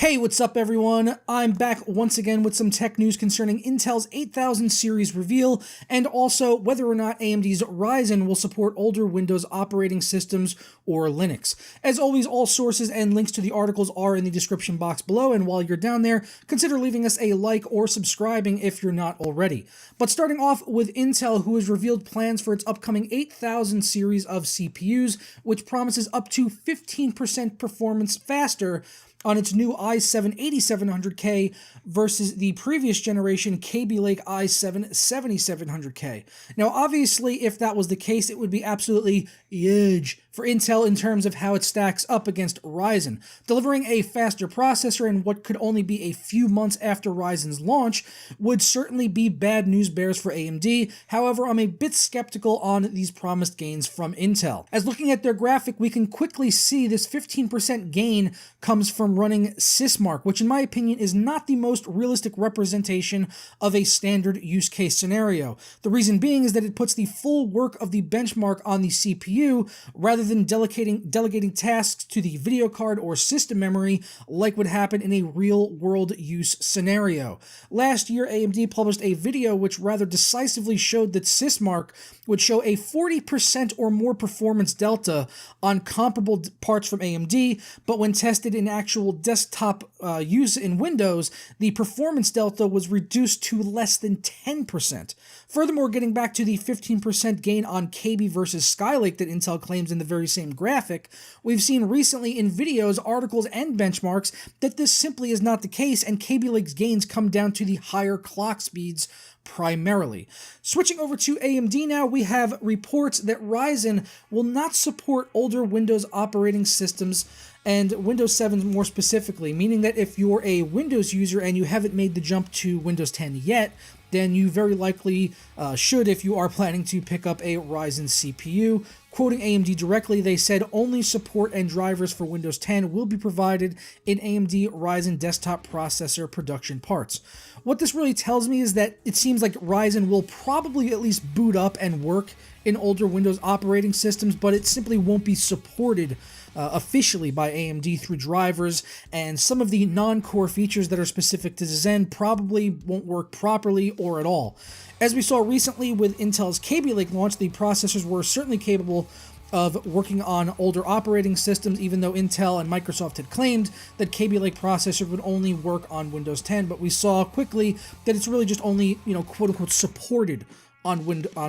Hey, what's up everyone? I'm back once again with some tech news concerning Intel's 8000 series reveal, and also whether or not AMD's Ryzen will support older Windows operating systems or Linux. As always, all sources and links to the articles are in the description box below, and while you're down there, consider leaving us a like or subscribing if you're not already. But starting off with Intel, who has revealed plans for its upcoming 8000 series of CPUs, which promises up to 15% performance faster on its new i7 8700K versus the previous generation Kaby Lake i7 7700K. Now, obviously, if that was the case, it would be absolutely huge for Intel in terms of how it stacks up against Ryzen. Delivering a faster processor in what could only be a few months after Ryzen's launch would certainly be bad news bears for AMD. However, I'm a bit skeptical on these promised gains from Intel. As looking at their graphic, we can quickly see this 15% gain comes from running Sysmark, which in my opinion is not the most realistic representation of a standard use case scenario. The reason being is that it puts the full work of the benchmark on the CPU rather than delegating tasks to the video card or system memory like would happen in a real-world use scenario. Last year, AMD published a video which rather decisively showed that Sysmark would show a 40% or more performance delta on comparable parts from AMD, but when tested in actual desktop use in Windows, the performance delta was reduced to less than 10%. Furthermore, getting back to the 15% gain on Kaby versus Skylake that Intel claims in the very same graphic, we've seen recently in videos, articles, and benchmarks that this simply is not the case, and Kaby Lake's gains come down to the higher clock speeds primarily. Switching over to AMD now, we have reports that Ryzen will not support older Windows operating systems and Windows 7 more specifically, meaning that if you're a Windows user and you haven't made the jump to Windows 10 yet, then you very likely should if you are planning to pick up a Ryzen CPU. Quoting AMD directly, they said only support and drivers for Windows 10 will be provided in AMD Ryzen desktop processor production parts. What this really tells me is that it seems like Ryzen will probably at least boot up and work in older Windows operating systems, but it simply won't be supported officially by AMD through drivers, and some of the non-core features that are specific to Zen probably won't work properly or at all. As we saw recently with Intel's Kaby Lake launch, the processors were certainly capable of working on older operating systems, even though Intel and Microsoft had claimed that Kaby Lake processor would only work on Windows 10, but we saw quickly that it's really just only, quote-unquote supported on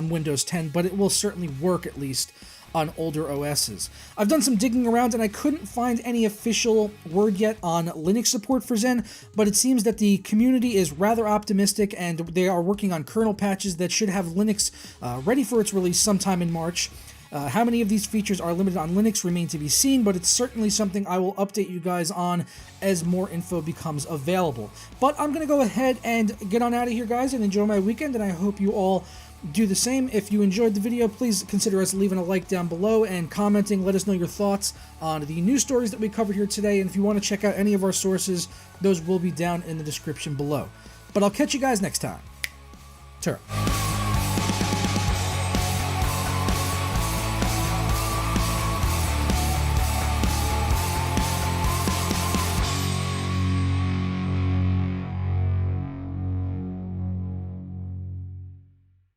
Windows 10, but it will certainly work at least on older OSs. I've done some digging around and I couldn't find any official word yet on Linux support for Zen, but it seems that the community is rather optimistic and they are working on kernel patches that should have Linux ready for its release sometime in March. How many of these features are limited on Linux remain to be seen, but it's certainly something I will update you guys on as more info becomes available. But I'm going to go ahead and get on out of here, guys, and enjoy my weekend, and I hope you all do the same. If you enjoyed the video, please consider us leaving a like down below and commenting. Let us know your thoughts on the news stories that we covered here today, and if you want to check out any of our sources, those will be down in the description below. But I'll catch you guys next time. Turn.